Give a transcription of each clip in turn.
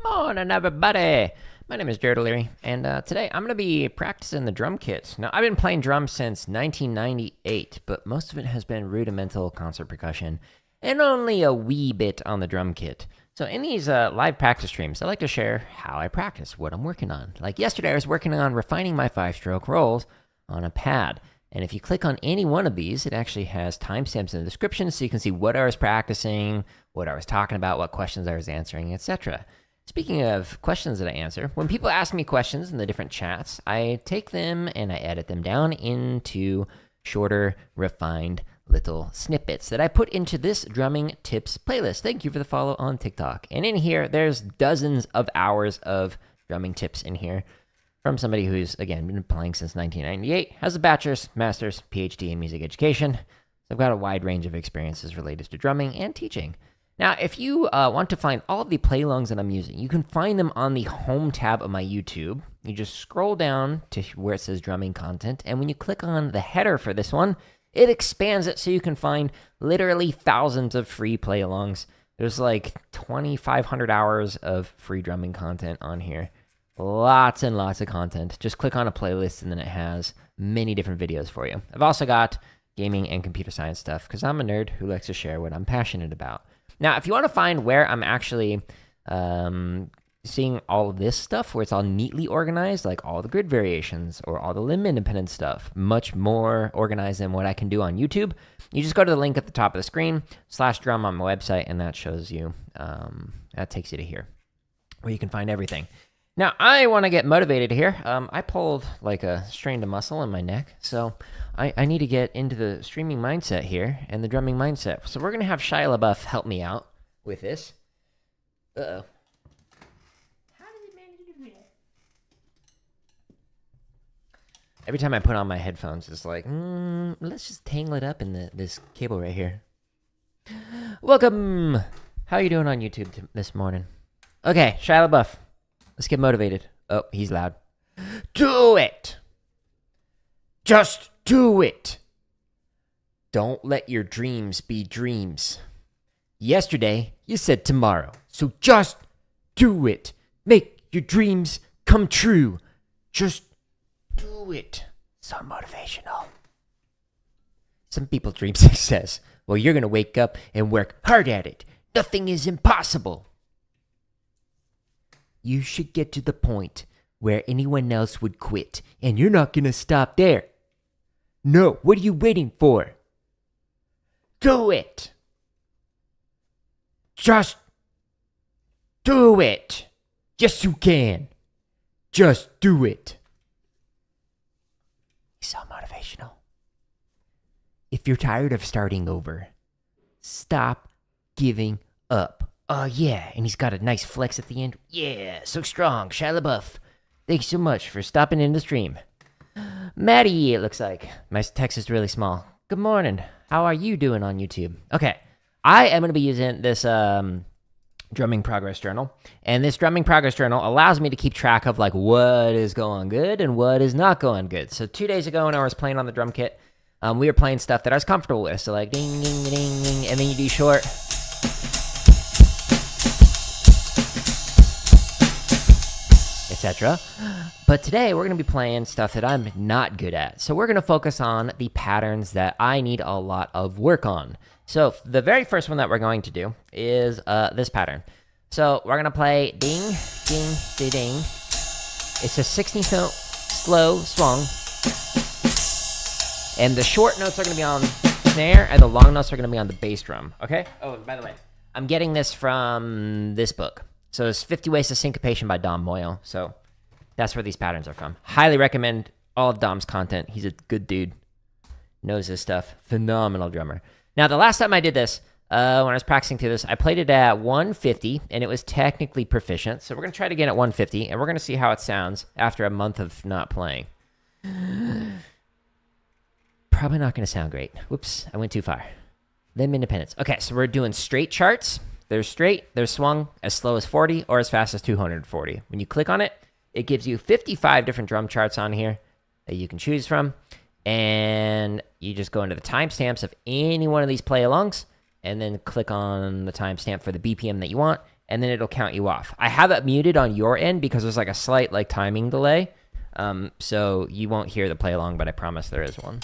Morning, everybody. My name is Jared O'Leary, and today I'm going to be practicing the drum kit. Now, I've been playing drums since 1998, but most of it has been rudimental concert percussion and only a wee bit on the drum kit. So in these live practice streams, I like to share how I practice, what I'm working on. Like yesterday, I was working on refining my 5-stroke rolls on a pad. And if you click on any one of these, it actually has timestamps in the description so you can see what I was practicing, what I was talking about, what questions I was answering, etc. Speaking of questions that I answer, when people ask me questions in the different chats, I take them and I edit them down into shorter, refined little snippets that I put into this drumming tips playlist. Thank you for the follow on TikTok. And in here, there's dozens of hours of drumming tips in here from somebody who's, again, been playing since 1998, has a bachelor's, master's, PhD in music education. So I've got a wide range of experiences related to drumming and teaching. Now, if you want to find all of the play-alongs that I'm using, you can find them on the home tab of my YouTube. You just scroll down to where it says drumming content, and when you click on the header for this one, it expands it so you can find literally thousands of free play-alongs. There's like 2,500 hours of free drumming content on here. Lots and lots of content. Just click on a playlist, and then it has many different videos for you. I've also got gaming and computer science stuff, because I'm a nerd who likes to share what I'm passionate about. Now, if you want to find where I'm actually seeing all of this stuff, where it's all neatly organized, like all the grid variations or all the limb independent stuff, much more organized than what I can do on YouTube, you just go to the link at the top of the screen, /drum on my website, and that shows you, that takes you to here, where you can find everything. Now, I want to get motivated here. I pulled like strained a muscle in my neck, so I need to get into the streaming mindset here and the drumming mindset. So we're going to have Shia LaBeouf help me out with this. Uh-oh. How did he manage to do that? Every time I put on my headphones, it's like, let's just tangle it up in this cable right here. Welcome! How are you doing on YouTube this morning? Okay, Shia LaBeouf. Let's get motivated. Oh, he's loud. Do it! Just do it! Don't let your dreams be dreams. Yesterday, you said tomorrow. So just do it. Make your dreams come true. Just do it. So motivational. Some people dream success. Well, you're going to wake up and work hard at it. Nothing is impossible. You should get to the point where anyone else would quit, and you're not going to stop there. No, what are you waiting for? Do it! Just do it! Yes, you can! Just do it! So motivational. If you're tired of starting over, stop giving up. Oh, yeah, and he's got a nice flex at the end. Yeah, so strong. Shia LaBeouf. Thanks so much for stopping in the stream. Maddie, it looks like. My text is really small. Good morning. How are you doing on YouTube? Okay, I am going to be using this drumming progress journal. And this drumming progress journal allows me to keep track of like what is going good and what is not going good. So 2 days ago when I was playing on the drum kit, we were playing stuff that I was comfortable with. So like ding, ding, ding, ding, and then you do short, etc. But today we're going to be playing stuff that I'm not good at. So we're going to focus on the patterns that I need a lot of work on. So the very first one that we're going to do is this pattern. So we're going to play ding, ding, ding, ding. It's a 16th note slow swung. And the short notes are going to be on snare and the long notes are going to be on the bass drum. Okay? Oh, and by the way, I'm getting this from this book. So it's 50 Ways to Syncopation by Dom Moyle. So that's where these patterns are from. Highly recommend all of Dom's content. He's a good dude. Knows his stuff. Phenomenal drummer. Now, the last time I did this, when I was practicing through this, I played it at 150, and it was technically proficient. So we're going to try it again at 150, and we're going to see how it sounds after a month of not playing. Probably not going to sound great. Whoops, I went too far. Limb independence. Okay, so we're doing straight charts. There's straight, there's swung, as slow as 40 or as fast as 240. When you click on it, it gives you 55 different drum charts on here that you can choose from. And you just go into the timestamps of any one of these play-alongs, and then click on the timestamp for the BPM that you want, and then it'll count you off. I have it muted on your end because there's like a slight like timing delay. So you won't hear the play along, but I promise there is one.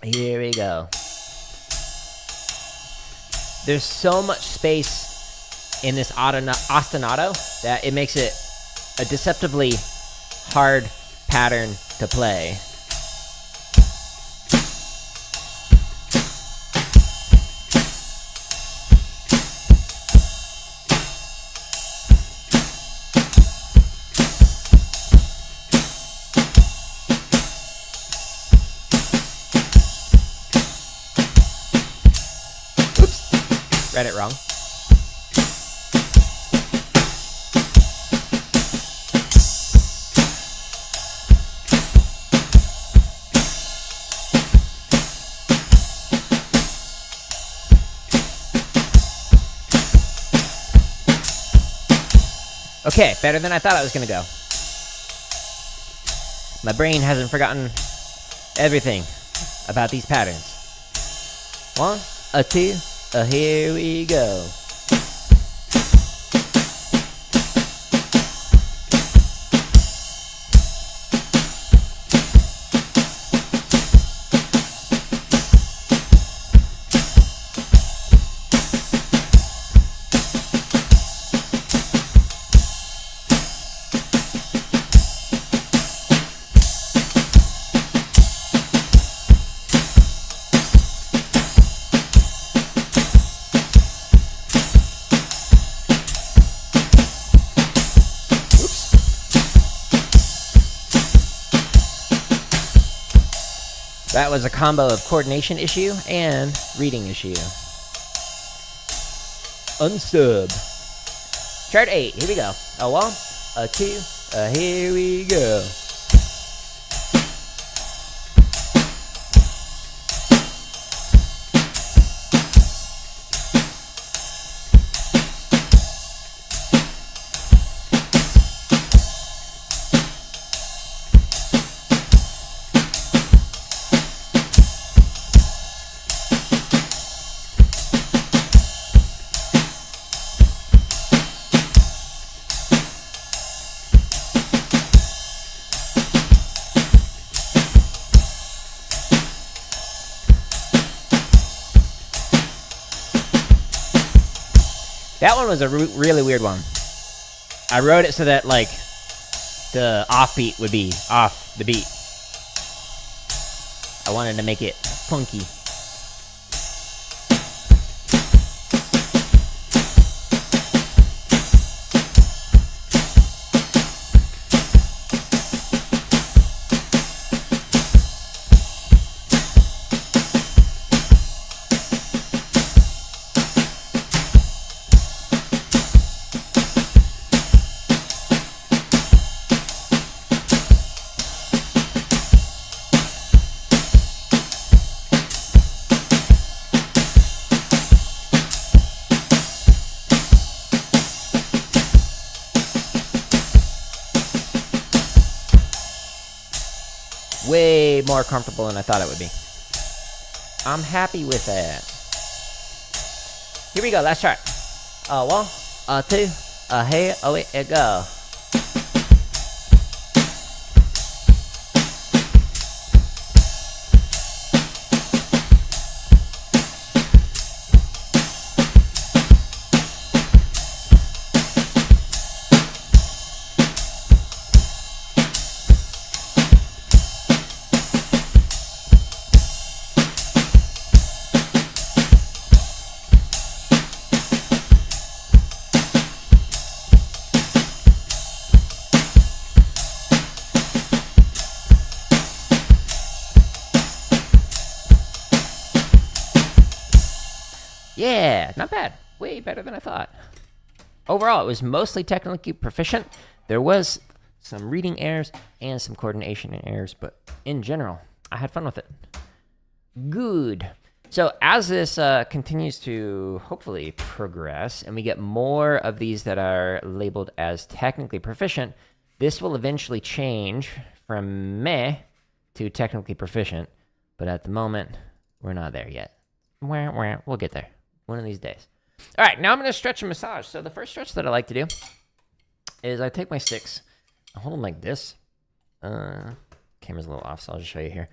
Here we go. There's so much space in this ostinato that it makes it a deceptively hard pattern to play. Read it wrong. Okay, better than I thought it was gonna go. My brain hasn't forgotten everything about these patterns. 1, a 2, here we go. That was a combo of coordination issue and reading issue. Unstub. Chart 8, here we go. A 1, a 2, here we go. That one was a really weird one. I wrote it so that, like, the offbeat would be off the beat. I wanted to make it funky. Way more comfortable than I thought it would be. I'm happy with that. Here we go, last chart. 1, 2, here we go. Yeah, not bad. Way better than I thought. Overall, it was mostly technically proficient. There was some reading errors and some coordination errors, but in general, I had fun with it. Good. So as this continues to hopefully progress and we get more of these that are labeled as technically proficient, this will eventually change from meh to technically proficient, but at the moment, we're not there yet. We'll get there one of these days. All right, now I'm going to stretch and massage. So the first stretch that I like to do is I take my sticks, I hold them like this. Camera's a little off, so I'll just show you here.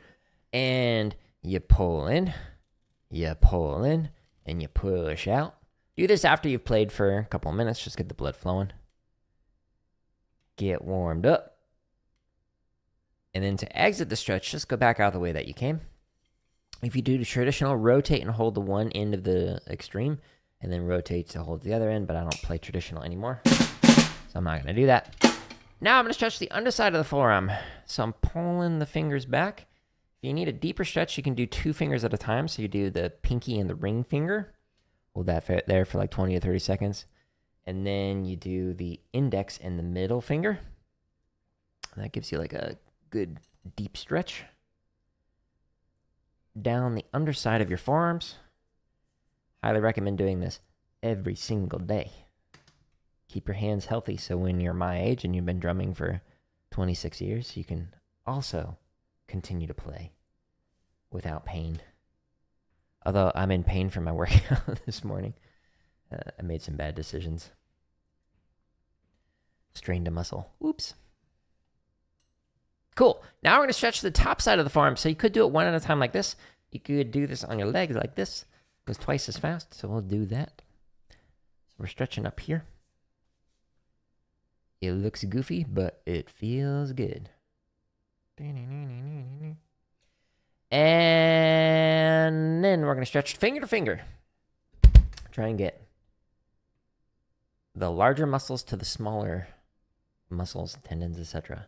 And you pull in, and you push out. Do this after you've played for a couple of minutes. Just get the blood flowing. Get warmed up. And then to exit the stretch, just go back out the way that you came. If you do the traditional, rotate and hold the one end of the extreme, and then rotate to hold the other end, but I don't play traditional anymore, so I'm not going to do that. Now I'm going to stretch the underside of the forearm. So I'm pulling the fingers back. If you need a deeper stretch, you can do 2 fingers at a time. So you do the pinky and the ring finger. Hold that there for like 20 or 30 seconds. And then you do the index and the middle finger. And that gives you like a good deep stretch. Down the underside of your forearms. Highly recommend doing this every single day. Keep your hands healthy so when you're my age and you've been drumming for 26 years, you can also continue to play without pain. Although I'm in pain from my workout this morning. I made some bad decisions. Strained a muscle. Whoops. Cool. Now we're going to stretch the top side of the forearm. So you could do it one at a time like this. You could do this on your legs like this. It goes twice as fast, so we'll do that. So we're stretching up here. It looks goofy, but it feels good. And then we're going to stretch finger to finger. Try and get the larger muscles to the smaller muscles, tendons, etc.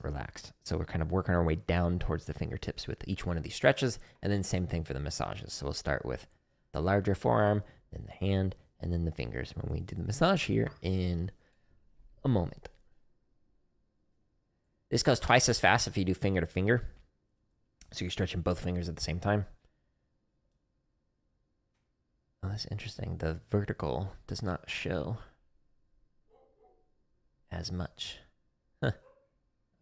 Relaxed. So we're kind of working our way down towards the fingertips with each one of these stretches, and then same thing for the massages. So we'll start with the larger forearm, then the hand, and then the fingers when we do the massage here in a moment. This goes twice as fast if you do finger to finger. So you're stretching both fingers at the same time. Oh, that's interesting. The vertical does not show as much.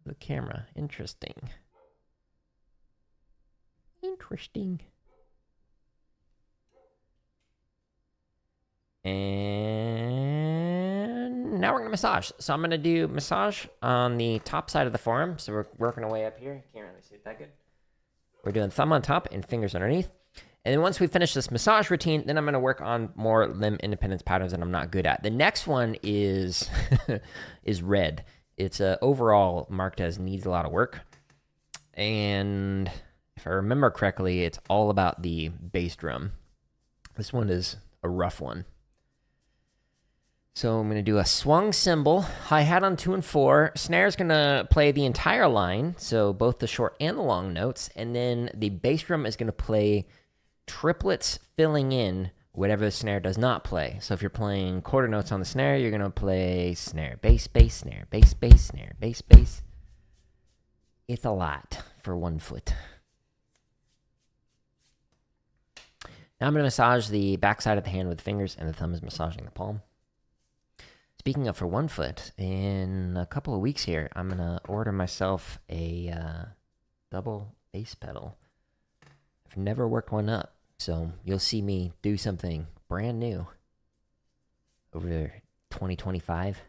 The camera. Interesting. And now we're going to massage. So I'm going to do massage on the top side of the forearm. So we're working our way up here. You can't really see it that good. We're doing thumb on top and fingers underneath. And then once we finish this massage routine, then I'm going to work on more limb independence patterns that I'm not good at. The next one is is red. It's overall marked as needs a lot of work. And if I remember correctly, it's all about the bass drum. This one is a rough one. So I'm going to do a swung cymbal, hi-hat on 2 and 4. Snare's going to play the entire line, so both the short and the long notes. And then the bass drum is going to play triplets filling in whatever the snare does not play. So if you're playing quarter notes on the snare, you're going to play snare, bass, bass, snare, bass, bass, snare, bass, bass. It's a lot for 1 foot. Now I'm going to massage the backside of the hand with the fingers, and the thumb is massaging the palm. Speaking of for 1 foot, in a couple of weeks here, I'm going to order myself a double bass pedal. I've never worked one up, so you'll see me do something brand new over 2025.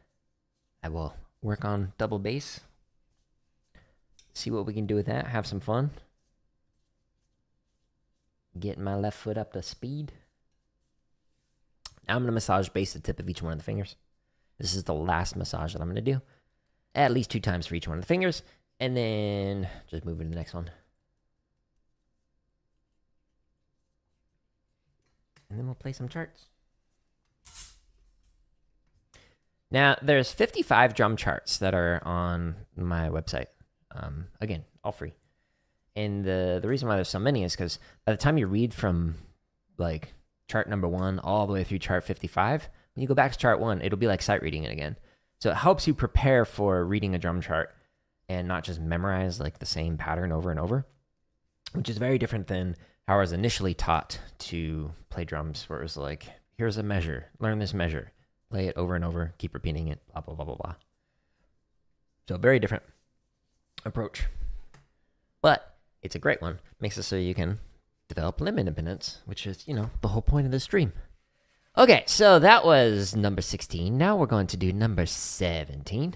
I will work on double bass, see what we can do with that, have some fun. Getting my left foot up to speed. Now I'm going to massage base the tip of each one of the fingers. This is the last massage that I'm going to do. At least 2 times for each one of the fingers. And then just move to the next one. And then we'll play some charts. Now, there's 55 drum charts that are on my website. Again, all free. And the reason why there's so many is because by the time you read from like chart number 1 all the way through chart 55, when you go back to chart 1, it'll be like sight reading it again. So it helps you prepare for reading a drum chart and not just memorize like the same pattern over and over, which is very different than how I was initially taught to play drums, where it was like, here's a measure, learn this measure, play it over and over, keep repeating it, blah, blah, blah, blah, blah. So very different approach. But it's a great one. Makes it so you can develop limb independence, which is, the whole point of this stream. Okay, so that was number 16. Now we're going to do number 17.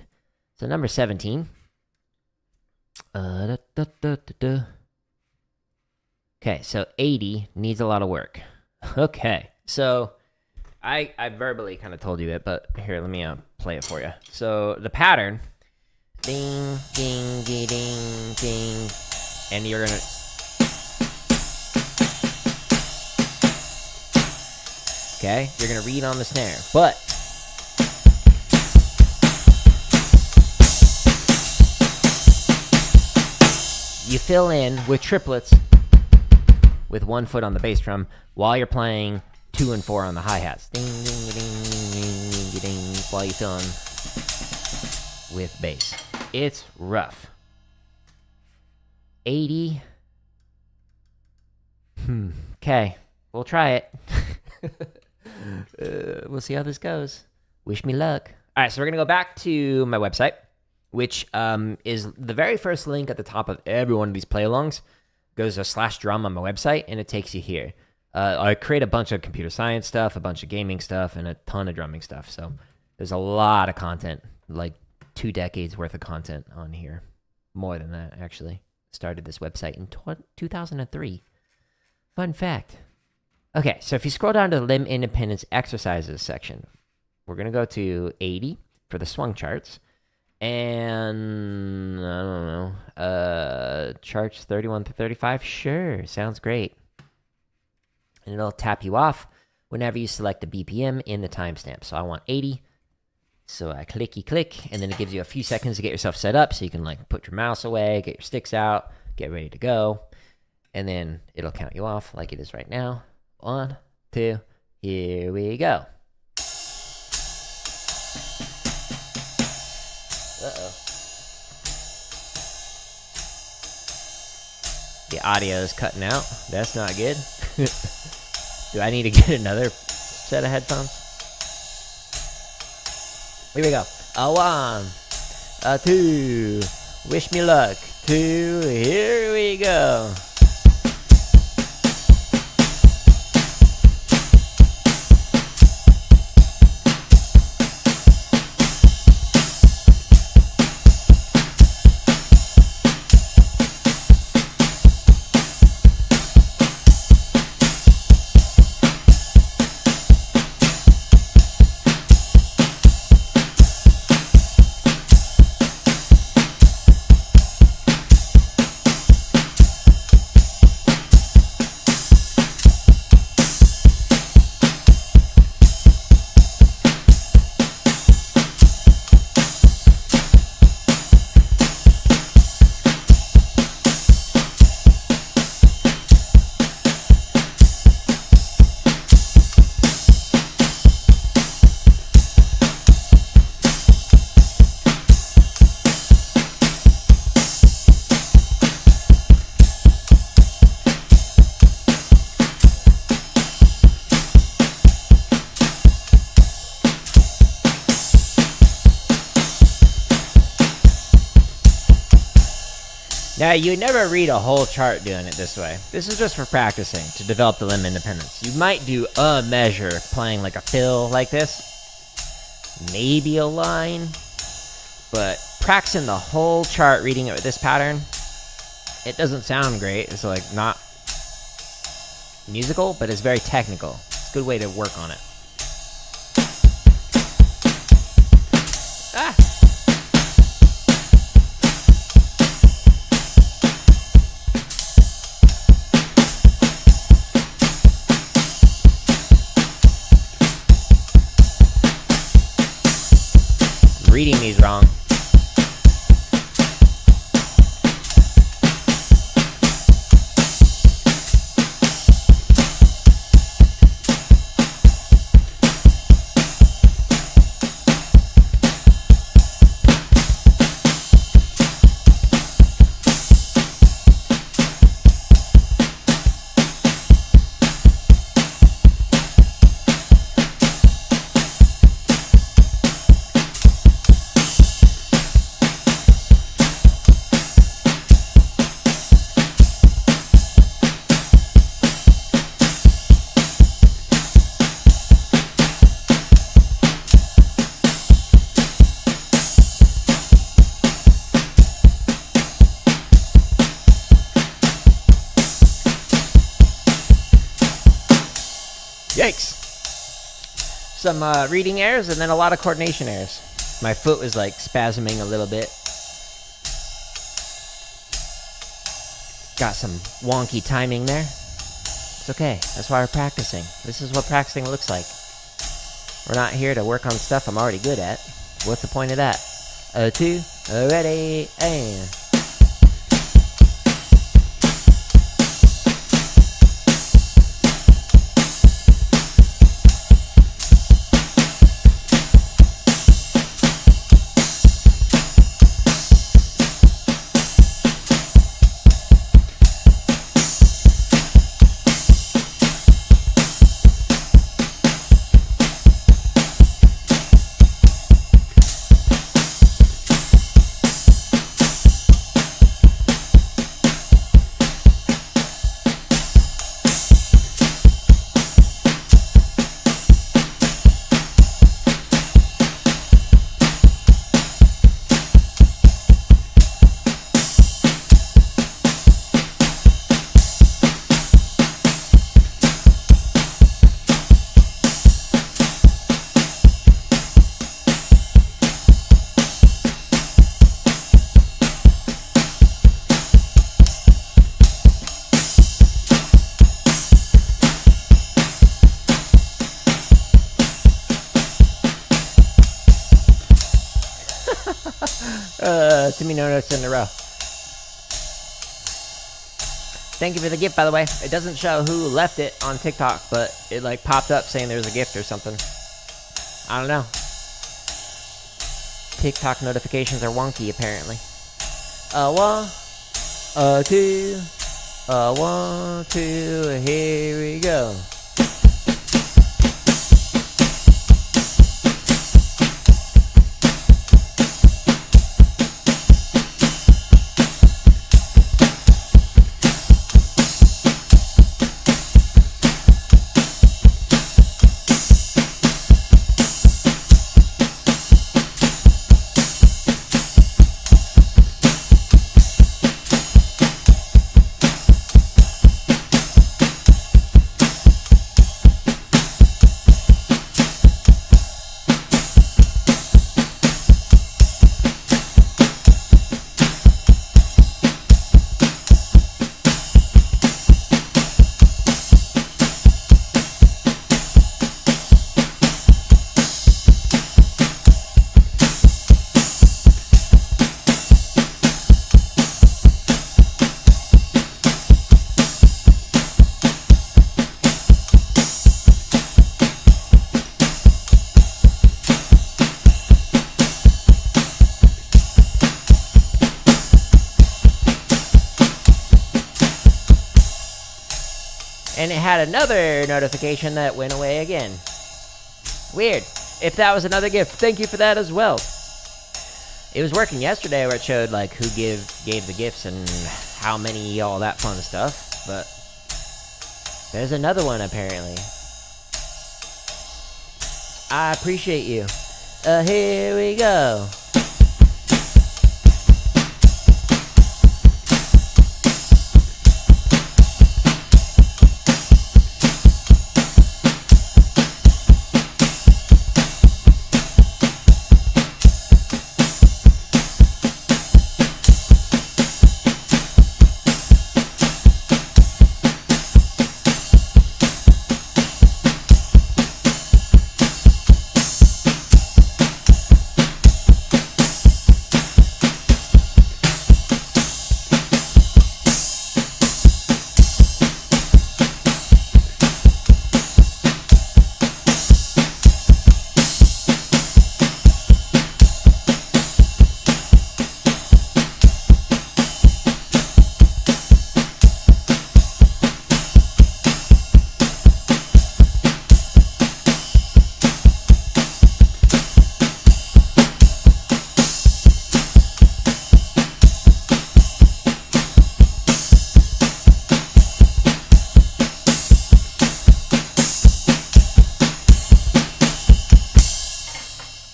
So number 17. Okay, so 80 needs a lot of work. Okay, so I verbally kind of told you it, but here, let me play it for you. So the pattern, ding, ding, ding, ding, ding, and you're gonna... Okay, you're gonna read on the snare, but you fill in with triplets with 1 foot on the bass drum while you're playing 2 and 4 on the hi-hats. Ding, ding, ding, ding, ding, ding, while you fill in with bass. It's rough. 80. Okay, we'll try it. We'll see how this goes. Wish me luck. All right, so we're gonna go back to my website, which is the very first link at the top of every one of these play-alongs. Goes to /drum on my website, and it takes you here. I create a bunch of computer science stuff, a bunch of gaming stuff, and a ton of drumming stuff. So there's a lot of content, like 2 decades worth of content on here. More than that, actually. Started this website in 2003. Fun fact. Okay, so if you scroll down to the limb independence exercises section, we're going to go to 80 for the swung charts. And, I don't know, charts 31 to 35? Sure, sounds great. And it'll tap you off whenever you select the BPM in the timestamp. So I want 80. So I click, and then it gives you a few seconds to get yourself set up so you can, like, put your mouse away, get your sticks out, get ready to go. And then it'll count you off like it is right now. 1, 2, here we go. Uh-oh. The audio is cutting out. That's not good. Do I need to get another set of headphones? Here we go. 1, 2. Wish me luck. 2. Here we go. Now, you never read a whole chart doing it this way. This is just for practicing, to develop the limb independence. You might do a measure playing like a fill like this. Maybe a line. But practicing the whole chart reading it with this pattern, it doesn't sound great. It's like not musical, but it's very technical. It's a good way to work on it. Ah! Reading these wrong. some reading errors, and then a lot of coordination errors. My foot was like spasming a little bit. Got some wonky timing there. It's okay. That's why we're practicing. This is what practicing looks like. We're not here to work on stuff I'm already good at. What's the point of that? 2, ready, and... Too many notes in a row. Thank you for the gift, by the way. It doesn't show who left it on TikTok, but it like popped up saying there was a gift or something. I don't know. TikTok notifications are wonky, apparently. 1, 2, 1, 2, here we go. And it had another notification that went away again. Weird. If that was another gift, thank you for that as well. It was working yesterday where it showed like who gave the gifts and how many, all that fun stuff. But there's another one apparently. I appreciate you. Here we go.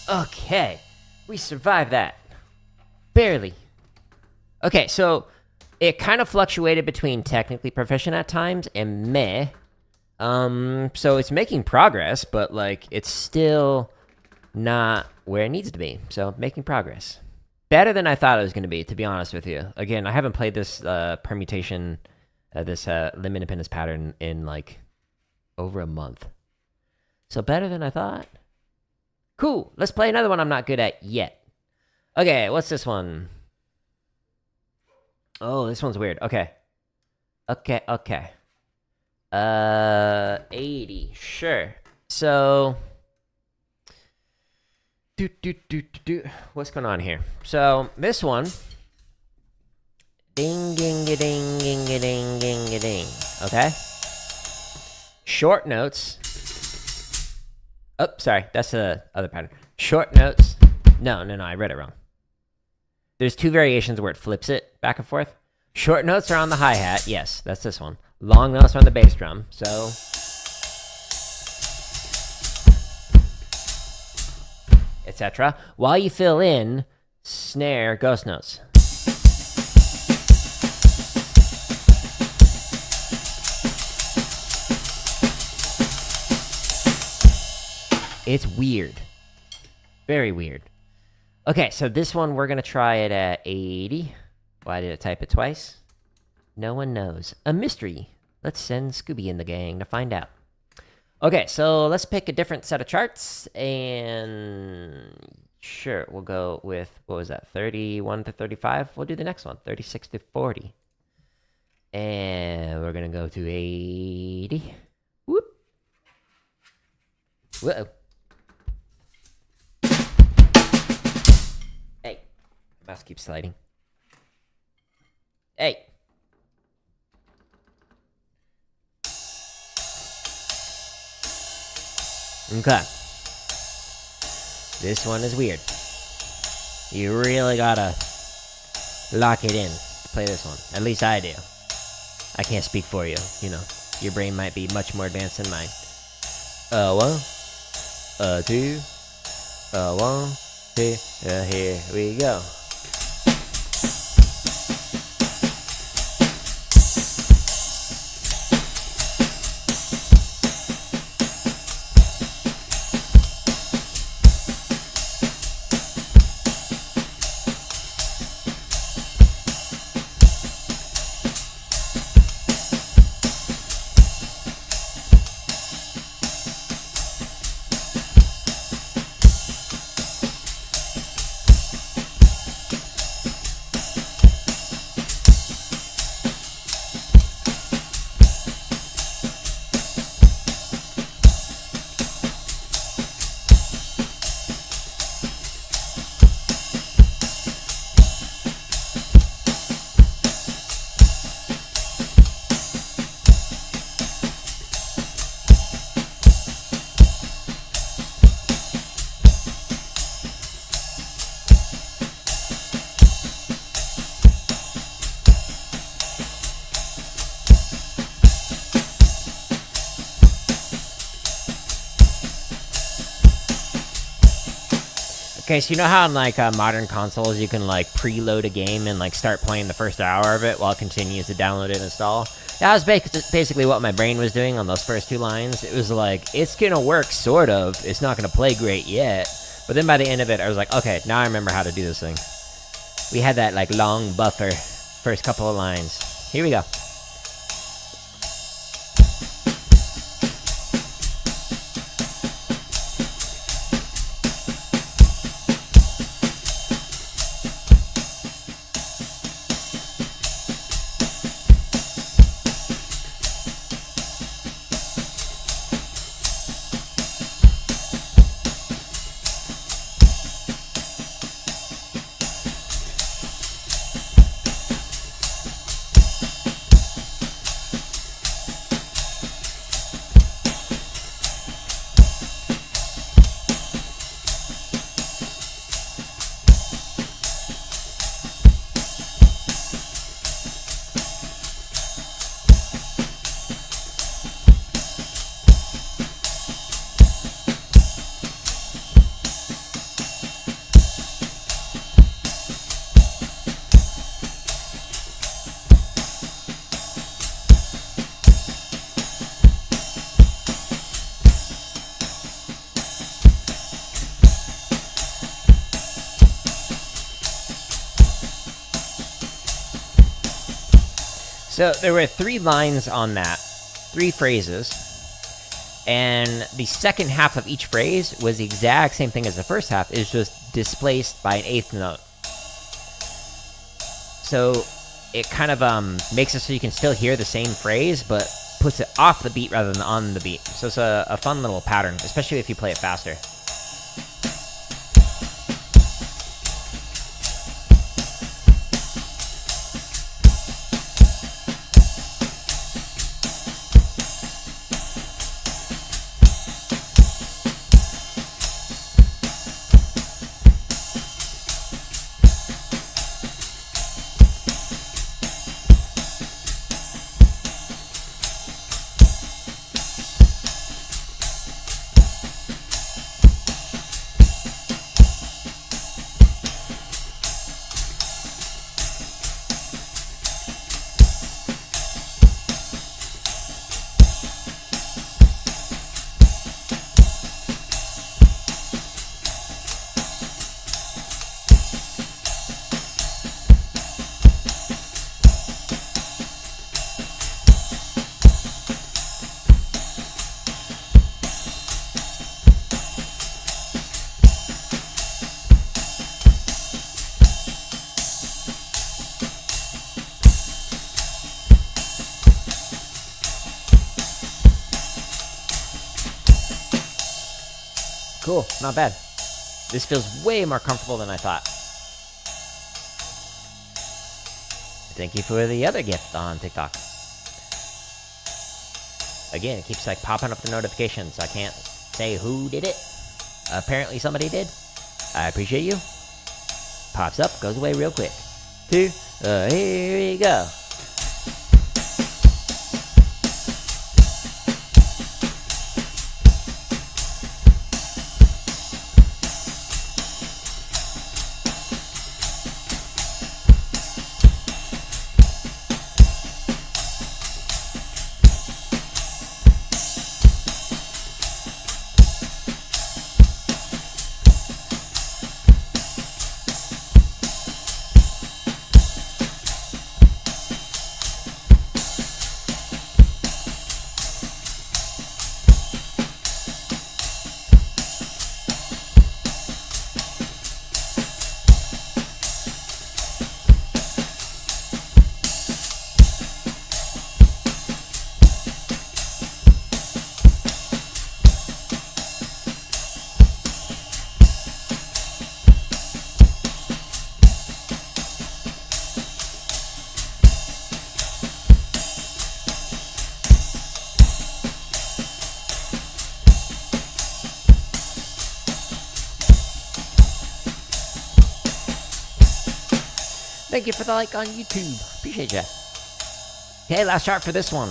Okay, we survived that. Barely. Okay, so it kind of fluctuated between technically proficient at times and meh. So it's making progress, but like it's still not where it needs to be. So making progress. Better than I thought it was going to be, to be honest with you. Again, I haven't played this permutation, this limb independence pattern in like over a month. So better than I thought. Cool. Let's play another one I'm not good at yet. Okay, what's this one? Oh, this one's weird. Okay. Okay. 80. Sure. So what's going on here? So this one, ding ding a ding ding a ding ding a ding. Okay. Short notes. Oh, sorry, that's the other pattern. Short notes. No, I read it wrong. There's two variations where it flips it back and forth. Short notes are on the hi-hat. Yes, that's this one. Long notes are on the bass drum. So etc. While you fill in snare ghost notes. It's weird. Very weird. Okay, so this one we're going to try it at 80. Why did it type it twice? No one knows. A mystery. Let's send Scooby and the gang to find out. Okay, so let's pick a different set of charts, and sure, we'll go with, what was that, 31 to 35? We'll do the next one, 36 to 40. And we're going to go to 80. Whoop. Whoa. Hey, mouse keeps sliding. Hey. Okay. This one is weird. You really gotta lock it in to play this one. At least I do. I can't speak for you. You know, your brain might be much more advanced than mine. 1, 2, 1, 2, here we go. Okay, so you know how on like modern consoles you can like preload a game and like start playing the first hour of it while it continues to download and install? That was basically what my brain was doing on those first two lines. It was like, it's gonna work, sort of. It's not gonna play great yet. But then by the end of it, I was like, okay, now I remember how to do this thing. We had that like long buffer first couple of lines. Here we go. So there were 3 lines on that, 3 phrases, and the second half of each phrase was the exact same thing as the first half. It's just displaced by an 8th note. So it kind of makes it so you can still hear the same phrase, but puts it off the beat rather than on the beat. So it's a fun little pattern, especially if you play it faster. Cool, not bad. This feels way more comfortable than I thought. Thank you for the other gift on TikTok. Again, it keeps like popping up the notifications. I can't say who did it. Apparently somebody did. I appreciate you. Pops up, goes away real quick. 2, here we go. Thank you for the like on YouTube. Appreciate ya. Okay, last chart for this one.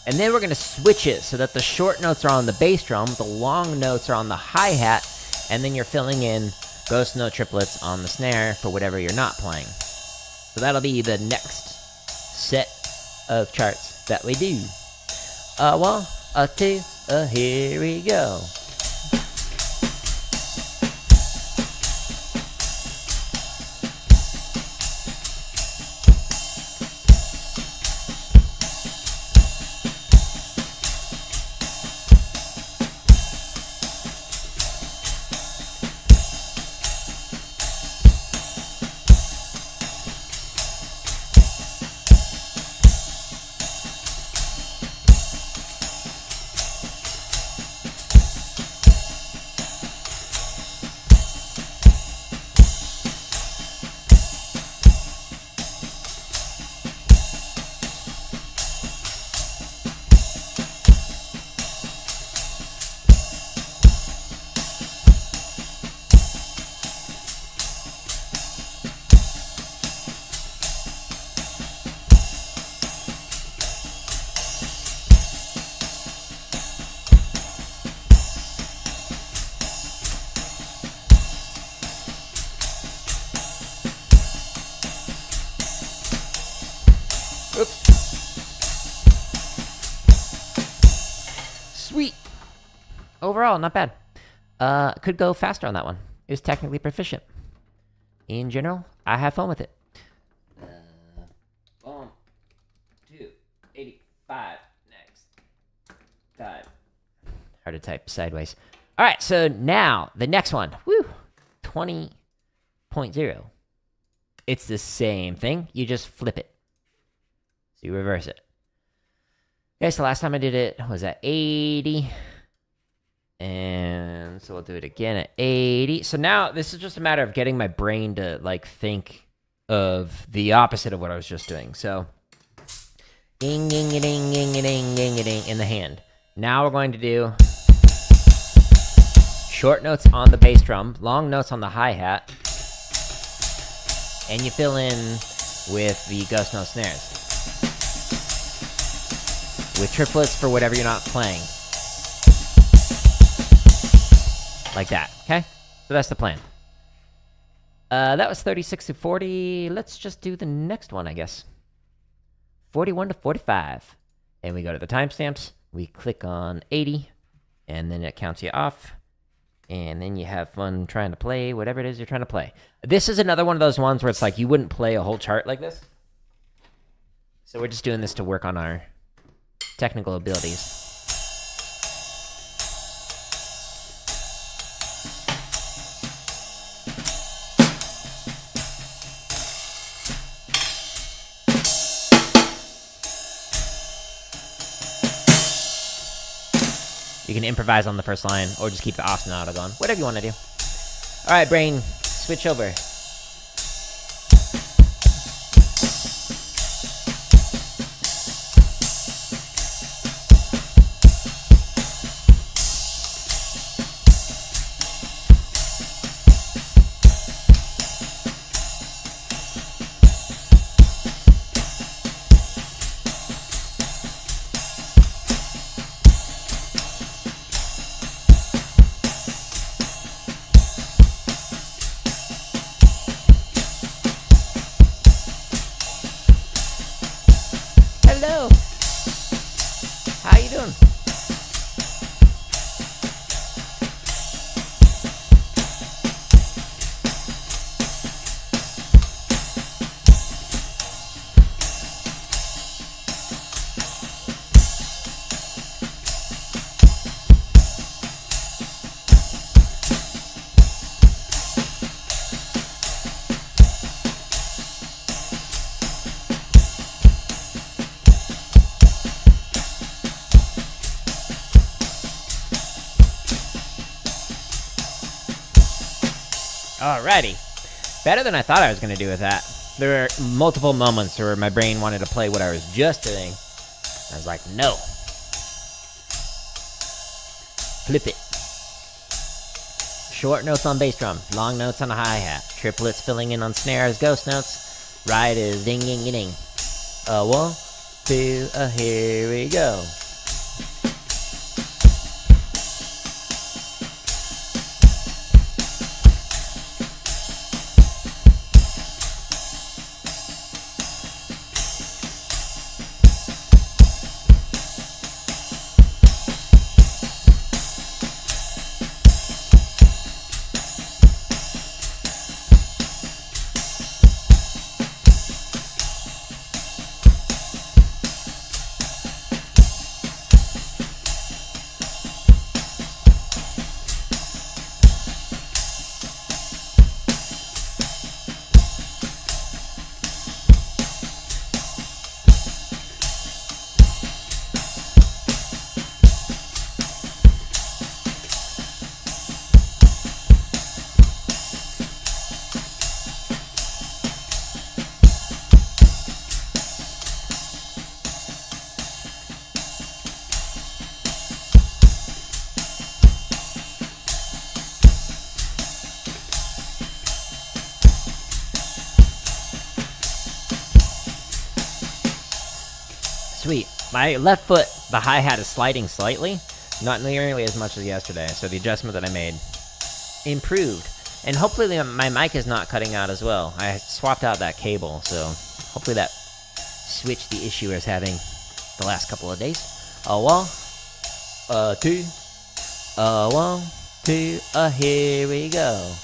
And then we're going to switch it so that the short notes are on the bass drum, the long notes are on the hi-hat, and then you're filling in ghost note triplets on the snare for whatever you're not playing. So that'll be the next set of charts that we do. 1, 2, here we go. Sweet. Overall, not bad. Could go faster on that one. It was technically proficient. In general, I have fun with it. 1, 2. Hard to type sideways. All right, so now the next one. Woo! 20.0. It's the same thing. You just flip it. So you reverse it. Okay, so last time I did it was at 80. And so we'll do it again at 80. So now this is just a matter of getting my brain to like think of the opposite of what I was just doing. So ding ding ding ding ding ding ding ding in the hand. Now we're going to do short notes on the bass drum, long notes on the hi-hat, and you fill in with the ghost note snares. With triplets for whatever you're not playing. Like that, okay? So that's the plan. That was 36 to 40. Let's just do the next one, I guess. 41 to 45. And we go to the timestamps. We click on 80. And then it counts you off. And then you have fun trying to play whatever it is you're trying to play. This is another one of those ones where it's like you wouldn't play a whole chart like this. So we're just doing this to work on our technical abilities. You can improvise on the first line, or just keep the ostinato going. Whatever you want to do. Alright, brain, switch over. Hello. How you doing? Alrighty. Better than I thought I was going to do with that. There were multiple moments where my brain wanted to play what I was just doing. I was like, no. Flip it. Short notes on bass drum, long notes on a hi-hat, triplets filling in on snares, ghost notes, ride is ding ding ding. A 1, 2, here we go. Sweet. My left foot, the hi-hat is sliding slightly. Not nearly as much as yesterday, so the adjustment that I made improved. And hopefully my mic is not cutting out as well. I swapped out that cable, so hopefully that switched the issue I was having the last couple of days. A 1, a 2, a 1, 2, here we go.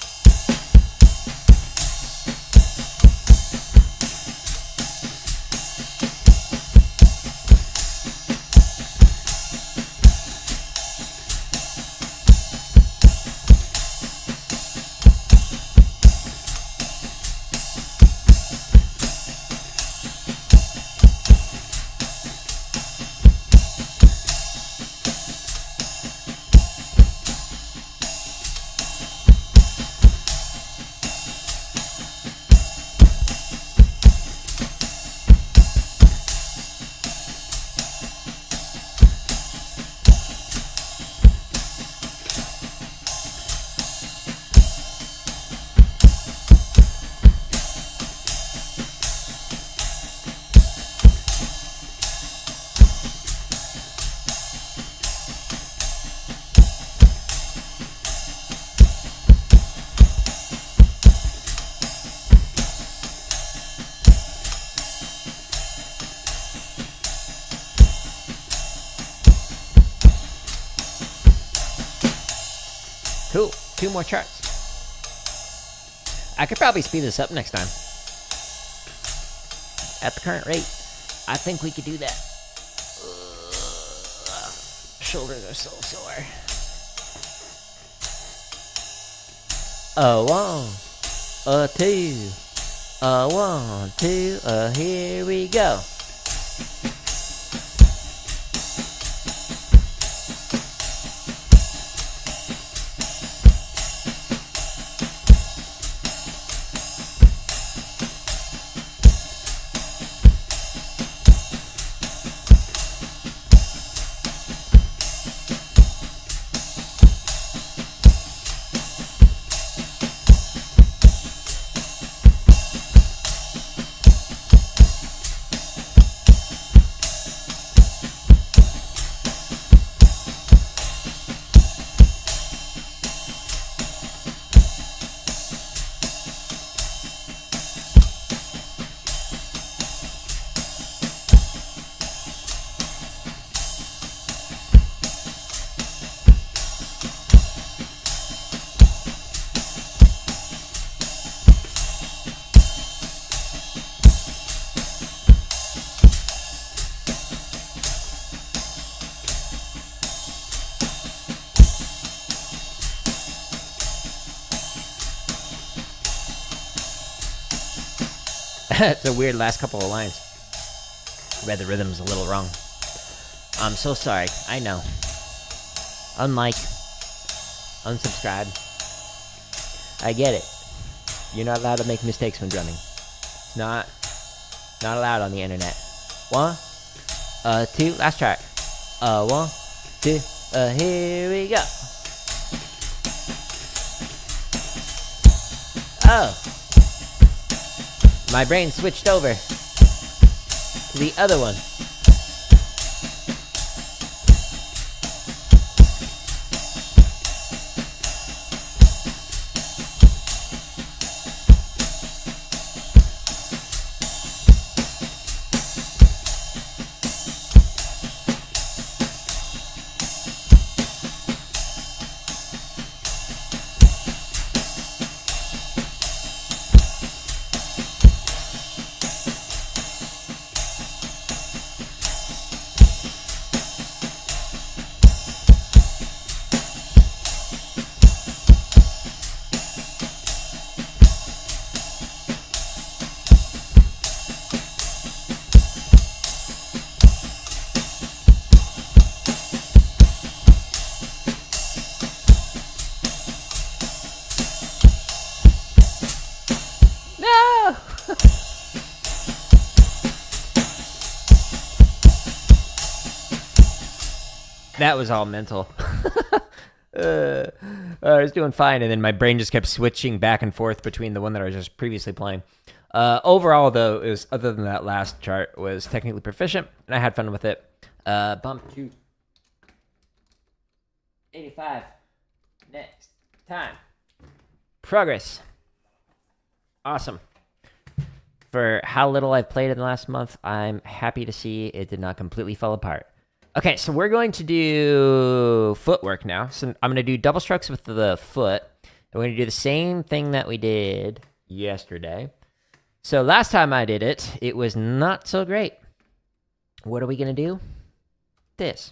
2 more charts. I could probably speed this up next time. At the current rate, I think we could do that. Shoulders are so sore. A 1, a 2, a 1, 2, here we go. It's a weird last couple of lines. Read the rhythm's a little wrong. I'm so sorry. I know. Unlike. Unsubscribe. I get it. You're not allowed to make mistakes when drumming. It's not allowed on the internet. 1, 2, last track. 1, 2, here we go. Oh. My brain switched over to the other one. That was all mental. I was doing fine, and then my brain just kept switching back and forth between the one that I was just previously playing. Overall, though, is other than that last chart, was technically proficient, and I had fun with it. Bump to 85. Next time. Progress. Awesome. For how little I've played in the last month, I'm happy to see it did not completely fall apart. Okay, so we're going to do footwork now. So I'm going to do double strokes with the foot. And we're going to do the same thing that we did yesterday. So last time I did it, it was not so great. What are we going to do? This.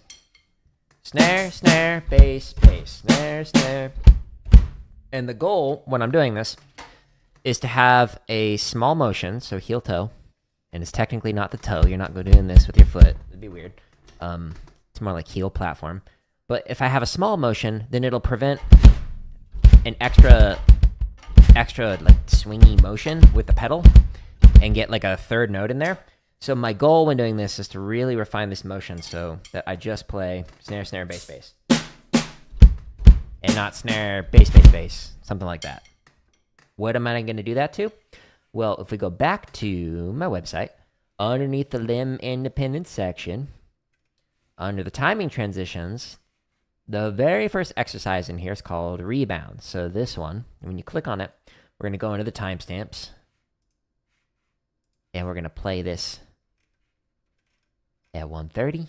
Snare, snare, bass, bass, snare, snare. And the goal, when I'm doing this, is to have a small motion, so heel toe. And it's technically not the toe. You're not doing this with your foot. It'd be weird. It's more like heel platform. But if I have a small motion, then it'll prevent an extra like swingy motion with the pedal and get like a third note in there. So my goal when doing this is to really refine this motion so that I just play snare, snare, bass, bass. And not snare, bass, bass, bass. Something like that. What am I going to do that to? Well, if we go back to my website, underneath the limb independence section, under the timing transitions, the very first exercise in here is called Rebound. So this one, when you click on it, we're going to go into the timestamps. And we're going to play this at 1:30.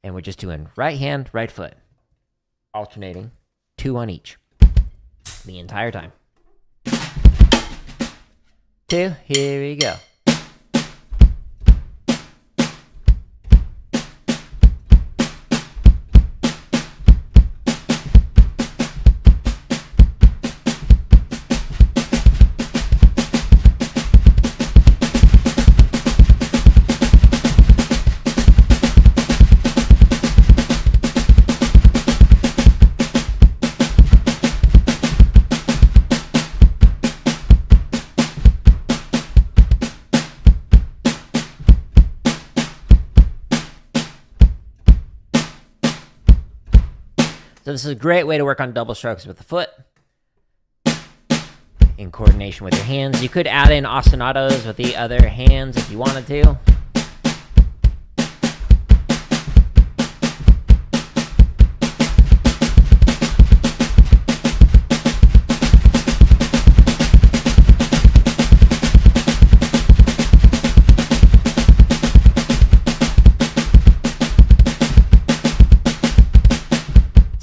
And we're just doing right hand, right foot. Alternating 2 on each. The entire time. 2, here we go. So this is a great way to work on double strokes with the foot in coordination with your hands. You could add in ostinatos with the other hands if you wanted to.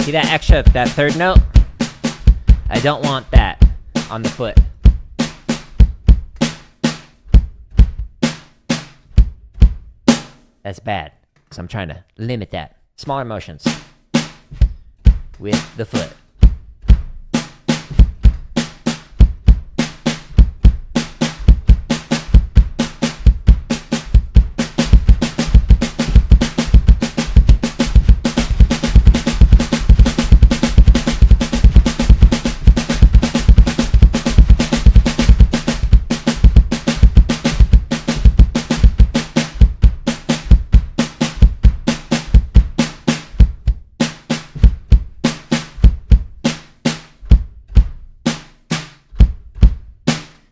See that extra, that third note? I don't want that on the foot. That's bad, because I'm trying to limit that. Smaller motions with the foot.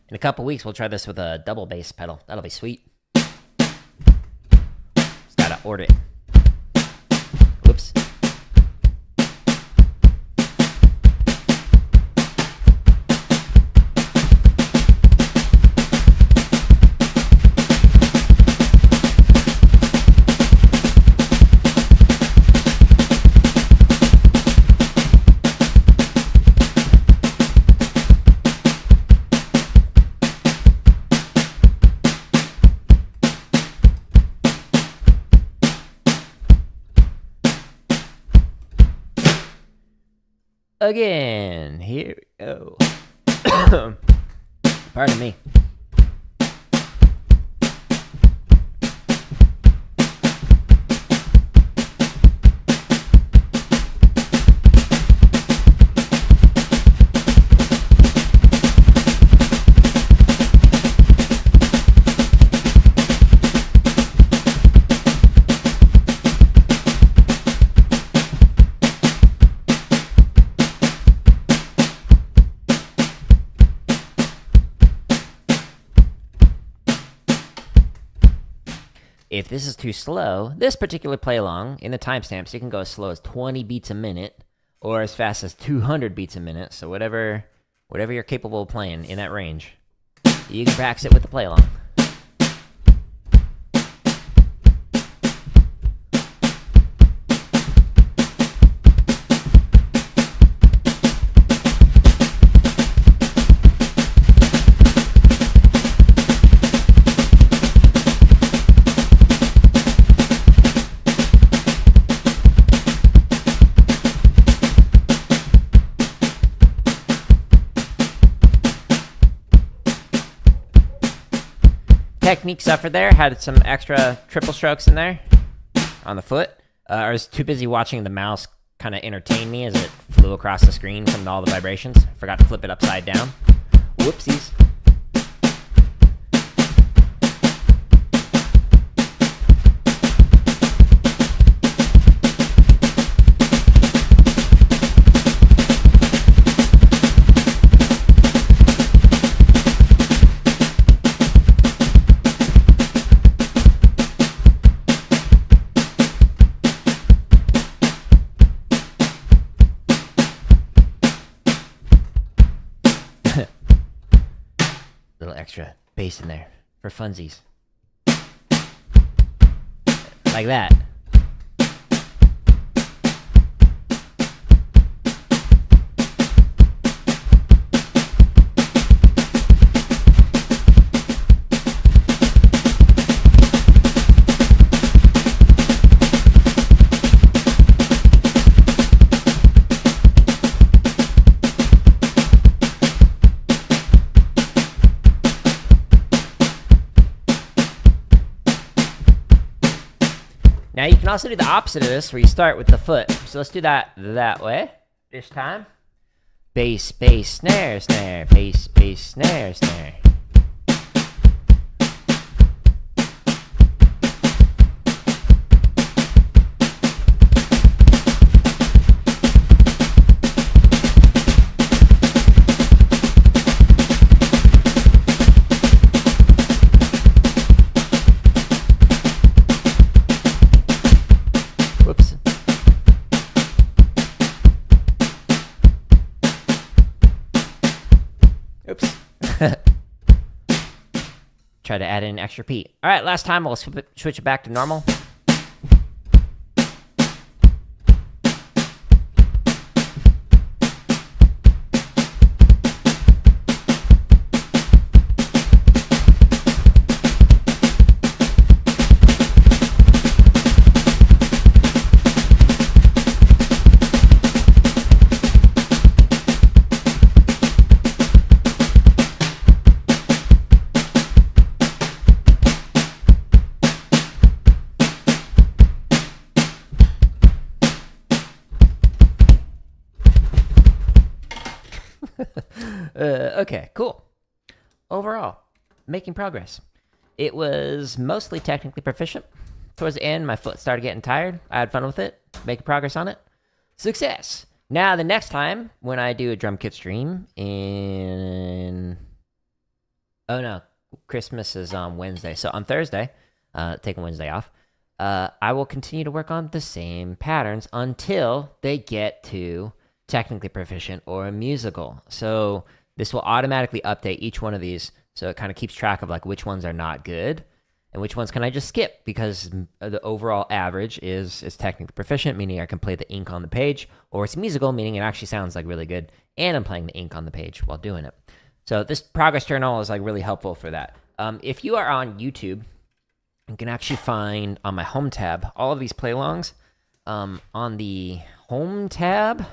In a couple weeks, we'll try this with a double bass pedal. That'll be sweet. Just gotta order it. Whoops. Again, here we go. Pardon me. If this is too slow, this particular play along in the timestamps, you can go as slow as 20 beats a minute or as fast as 200 beats a minute. So whatever you're capable of playing in that range, you can practice it with the play along. Technique suffered there, had some extra triple strokes in there on the foot. I was too busy watching the mouse kind of entertain me as it flew across the screen from all the vibrations. Forgot to flip it upside down. Whoopsies. Little extra bass in there for funsies. Like that. Now you can also do the opposite of this, where you start with the foot. So let's do that way this time. Bass, bass, snare, snare, bass, bass, snare, snare. Oops. Try to add in an extra P. All right, last time we'll switch it back to normal. Okay, cool. Overall, making progress. It was mostly technically proficient. Towards the end, my foot started getting tired. I had fun with it, making progress on it. Success. Now, the next time when I do a drum kit stream oh no, Christmas is on Wednesday. So on Thursday, taking Wednesday off, I will continue to work on the same patterns until they get to technically proficient or musical. So this will automatically update each one of these, so it kind of keeps track of like which ones are not good and which ones can I just skip, because the overall average is technically proficient, meaning I can play the ink on the page, or it's musical, meaning it actually sounds like really good and I'm playing the ink on the page while doing it. So this progress journal is like really helpful for that. If you are on YouTube, you can actually find on my home tab all of these play-alongs. On the home tab,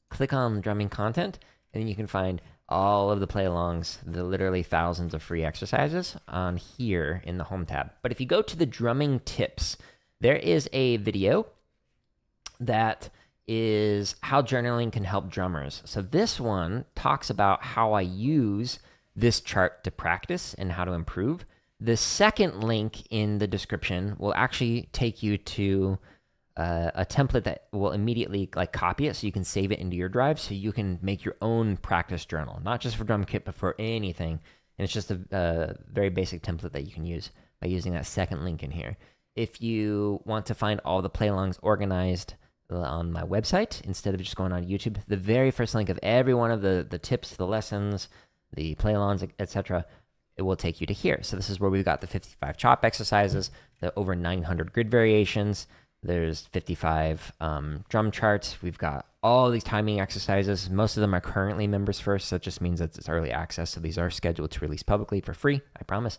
click on drumming content, and then you can find all of the play-alongs, the literally thousands of free exercises on here in the home tab. But if you go to the drumming tips, there is a video that is how journaling can help drummers. So this one talks about how I use this chart to practice and how to improve. The second link in the description will actually take you to a template that will immediately like copy it, so you can save it into your drive, so you can make your own practice journal, not just for drum kit, but for anything. And it's just a very basic template that you can use by using that second link in here. If you want to find all the play-alongs organized on my website, instead of just going on YouTube, the very first link of every one of the tips, the lessons, the play-alongs, etc., it will take you to here. So this is where we've got the 55 chop exercises, the over 900 grid variations. There's 55 drum charts. We've got all these timing exercises. Most of them are currently members first, so it just means that it's early access. So these are scheduled to release publicly for free, I promise.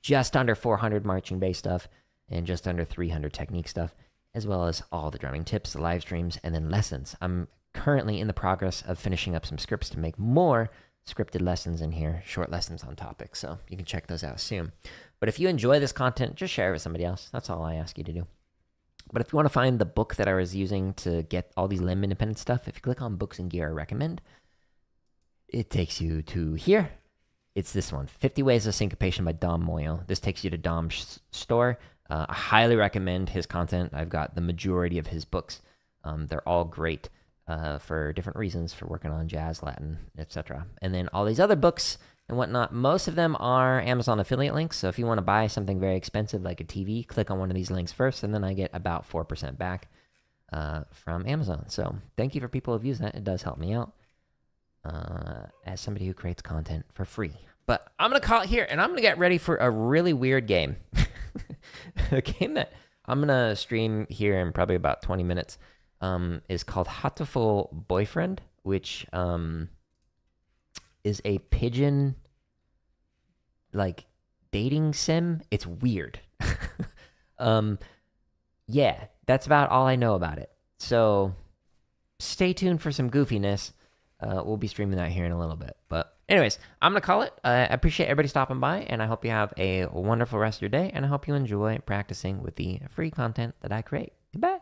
Just under 400 marching bass stuff and just under 300 technique stuff, as well as all the drumming tips, the live streams, and then lessons. I'm currently in the progress of finishing up some scripts to make more scripted lessons in here, short lessons on topics. So you can check those out soon. But if you enjoy this content, just share it with somebody else. That's all I ask you to do. But if you want to find the book that I was using to get all these limb independent stuff, if you click on books and gear I recommend, it takes you to here. It's this one, 50 Ways of Syncopation by Dom Moyo. This takes you to Dom's store. I highly recommend his content. I've got the majority of his books. They're all great for different reasons, for working on jazz, Latin, etc. And then all these other books and whatnot, most of them are Amazon affiliate links. So if you want to buy something very expensive like a TV, click on one of these links first, and then I get about 4% back from Amazon. So thank you for people who've used that. It does help me out as somebody who creates content for free. But I'm going to call it here, and I'm going to get ready for a really weird game. A game that I'm going to stream here in probably about 20 minutes is called Hatoful Boyfriend, which is a pigeon like dating sim. It's weird. Yeah, that's about all I know about it. So stay tuned for some goofiness. We'll be streaming that here in a little bit. But Anyways, I'm going to call it. I appreciate everybody stopping by, and I hope you have a wonderful rest of your day, and I hope you enjoy practicing with the free content that I create. Goodbye.